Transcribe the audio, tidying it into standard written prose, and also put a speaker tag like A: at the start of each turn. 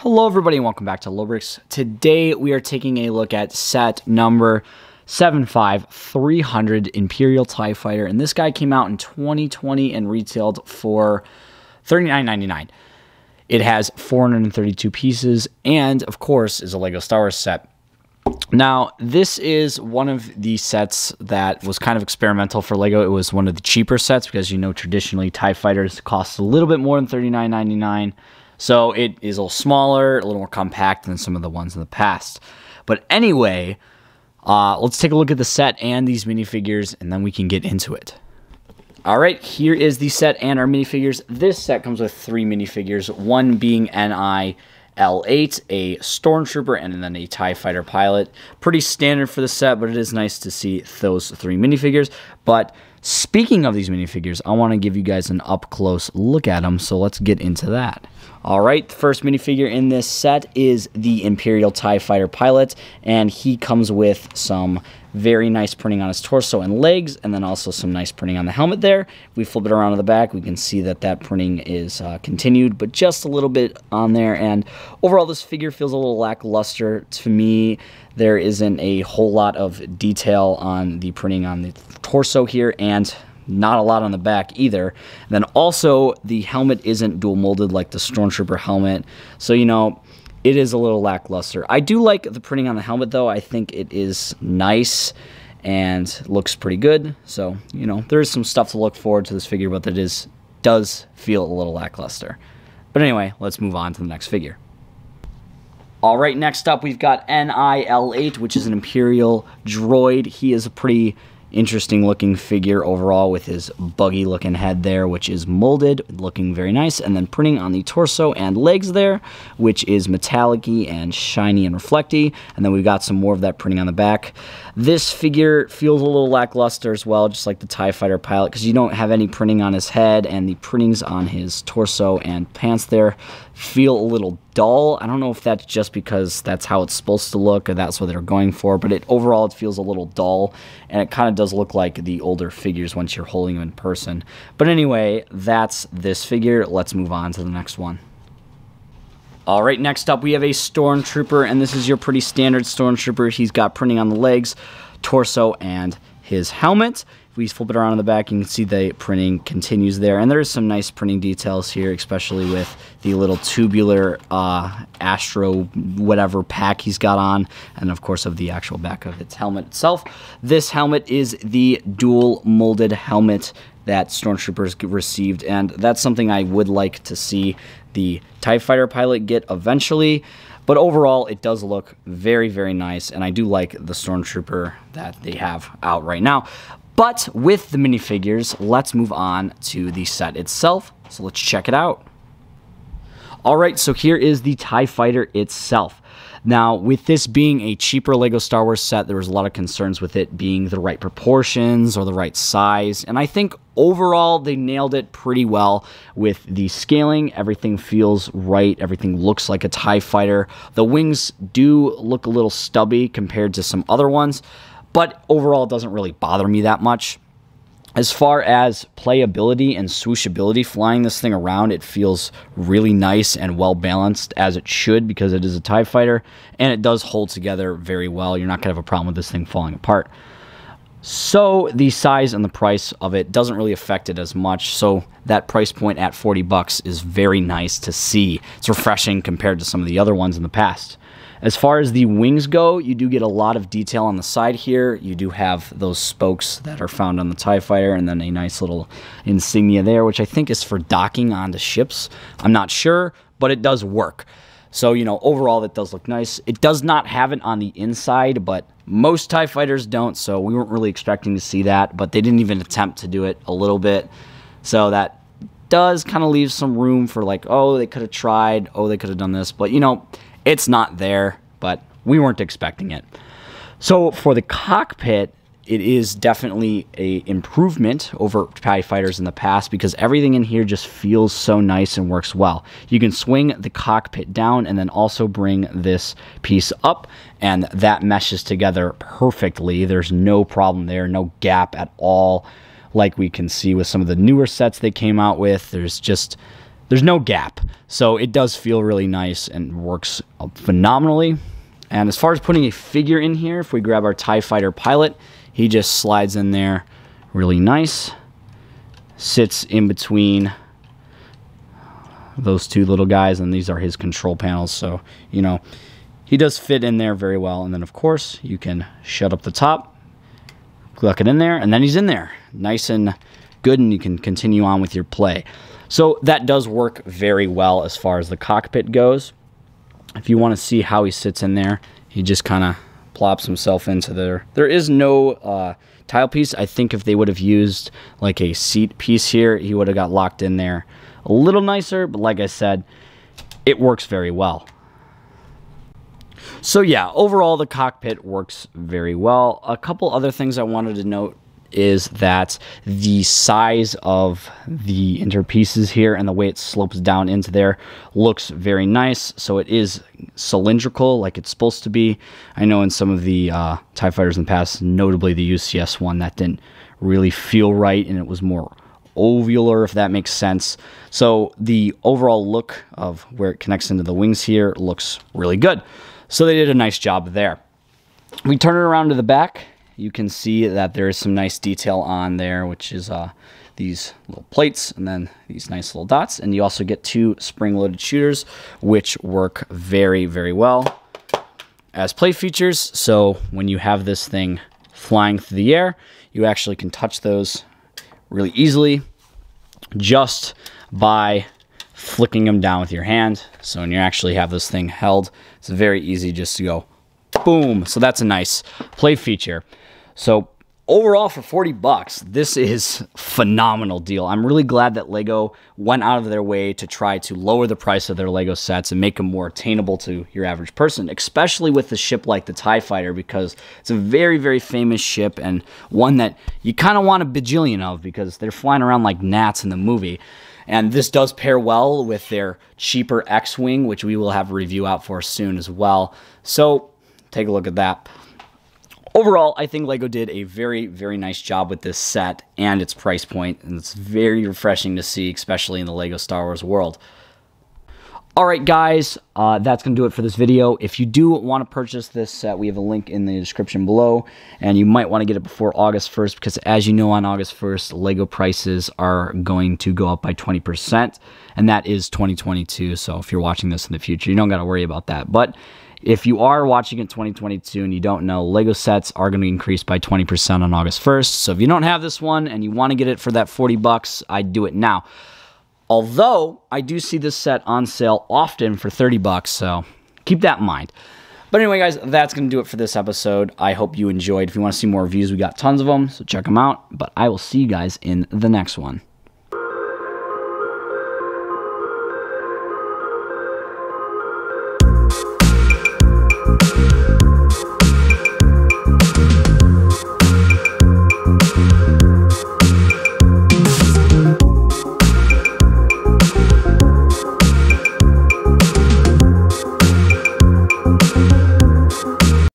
A: Hello everybody and welcome back to Lobricks. Today we are taking a look at set number 75300 Imperial Tie Fighter, and this guy came out in 2020 and retailed for $39.99. It has 432 pieces and of course is a Lego Star Wars set. Now, this is one of the sets that was kind of experimental for Lego. It was one of the cheaper sets because, you know, traditionally TIE Fighters cost a little bit more than $39.99. So it is a little smaller, a little more compact than some of the ones in the past. But anyway, let's take a look at the set and these minifigures, and then we can get into it. All right, here is the set and our minifigures. This set comes with 3 minifigures, one being NIL8, a Stormtrooper, and then a TIE Fighter pilot. Pretty standard for the set, but it is nice to see those 3 minifigures. But speaking of these minifigures, I want to give you guys an up-close look at them, so let's get into that. All right, the first minifigure in this set is the Imperial Tie Fighter pilot, and he comes with some very nice printing on his torso and legs, and then also some nice printing on the helmet there. If we flip it around to the back, we can see that that printing is continued, but just a little bit on there, and overall this figure feels a little lackluster to me. There isn't a whole lot of detail on the printing on the torso here, and not a lot on the back either. And then also, the helmet isn't dual molded like the Stormtrooper helmet, so, you know, it is a little lackluster. I do like the printing on the helmet, though. I think it is nice and looks pretty good. So, you know, there is some stuff to look forward to this figure, but it does feel a little lackluster. But anyway, let's move on to the next figure. All right, next up, we've got NIL8, which is an Imperial droid. He is a pretty interesting looking figure overall with his buggy looking head there, which is molded, looking very nice, and then printing on the torso and legs there, which is metallic-y and shiny and reflecty, and then we've got some more of that printing on the back. This figure feels a little lackluster as well, just like the TIE Fighter pilot, because you don't have any printing on his head, and the printings on his torso and pants there feel a little dull. I don't know if that's just because that's how it's supposed to look or that's what they're going for, but overall it feels a little dull, and it kind of does look like the older figures once you're holding them in person. But anyway, that's this figure. Let's move on to the next one. All right, next up we have a Stormtrooper, and this is your pretty standard Stormtrooper. He's got printing on the legs, torso, and his helmet. If we flip it around on the back, you can see the printing continues there, and there's some nice printing details here, especially with the little tubular Astro whatever pack he's got on, and of course of the actual back of its helmet itself. This helmet is the dual molded helmet that Stormtroopers received, and that's something I would like to see the TIE Fighter pilot get eventually. But overall, it does look very, very nice, and I do like the Stormtrooper that they have out right now. But with the minifigures, let's move on to the set itself. So let's check it out. All right, so here is the TIE Fighter itself. Now, with this being a cheaper Lego Star Wars set, there was a lot of concerns with it being the right proportions or the right size, and I think overall they nailed it pretty well with the scaling. Everything feels right. Everything looks like a TIE Fighter. The wings do look a little stubby compared to some other ones, but overall it doesn't really bother me that much. As far as playability and swooshability, flying this thing around, it feels really nice and well balanced, as it should, because it is a TIE Fighter, and it does hold together very well. You're not going to have a problem with this thing falling apart. So the size and the price of it doesn't really affect it as much, so that price point at $40 is very nice to see. It's refreshing compared to some of the other ones in the past. As far as the wings go, you do get a lot of detail on the side here. You do have those spokes that are found on the TIE Fighter, and then a nice little insignia there, which I think is for docking onto ships. I'm not sure, but it does work. So, you know, overall, it does look nice. It does not have it on the inside, but most TIE Fighters don't, so we weren't really expecting to see that, but they didn't even attempt to do it a little bit. So that does kind of leave some room for like, oh, they could have tried, oh, they could have done this, but, you know, it's not there, but we weren't expecting it. So for the cockpit, it is definitely an improvement over TIE Fighters in the past because everything in here just feels so nice and works well. You can swing the cockpit down and then also bring this piece up, and that meshes together perfectly. There's no problem there, no gap at all, like we can see with some of the newer sets they came out with. There's just there's no gap. So it does feel really nice and works phenomenally. And as far as putting a figure in here, if we grab our TIE Fighter pilot, he just slides in there really nice. Sits in between those two little guys, and these are his control panels. So, you know, he does fit in there very well. And then, of course, you can shut up the top, click it in there, and then he's in there. Nice and good, and you can continue on with your play. So that does work very well as far as the cockpit goes. If you want to see how he sits in there, he just kind of plops himself into there. There is no tile piece. I think if they would have used like a seat piece here, he would have got locked in there a little nicer. But like I said, it works very well. So yeah, overall the cockpit works very well. A couple other things I wanted to note is that the size of the interpieces here and the way it slopes down into there looks very nice. So it is cylindrical like it's supposed to be. I know in some of the TIE Fighters in the past, notably the UCS one, that didn't really feel right and it was more ovular, if that makes sense. So the overall look of where it connects into the wings here looks really good. So they did a nice job there. We turn it around to the back. You can see that there is some nice detail on there, which is these little plates and then these nice little dots. And you also get two spring-loaded shooters, which work very, very well as play features. So when you have this thing flying through the air, you actually can touch those really easily just by flicking them down with your hand. So when you actually have this thing held, it's very easy just to go boom. So that's a nice play feature. So overall, for 40 bucks, this is a phenomenal deal. I'm really glad that LEGO went out of their way to try to lower the price of their LEGO sets and make them more attainable to your average person, especially with a ship like the TIE Fighter, because it's a very, very famous ship and one that you kind of want a bajillion of because they're flying around like gnats in the movie. And this does pair well with their cheaper X-Wing, which we will have a review out for soon as well. So take a look at that. Overall, I think LEGO did a very, very nice job with this set and its price point, and it's very refreshing to see, especially in the LEGO Star Wars world. Alright guys, that's going to do it for this video. If you do want to purchase this set, we have a link in the description below, and you might want to get it before August 1st, because as you know, on August 1st, LEGO prices are going to go up by 20%, and that is 2022, so if you're watching this in the future, you don't got to worry about that. But if you are watching in 2022 and you don't know, LEGO sets are going to increase by 20% on August 1st. So if you don't have this one and you want to get it for that 40 bucks, I'd do it now. Although, I do see this set on sale often for 30 bucks, so keep that in mind. But anyway, guys, that's going to do it for this episode. I hope you enjoyed. If you want to see more reviews, we got tons of them, so check them out. But I will see you guys in the next one.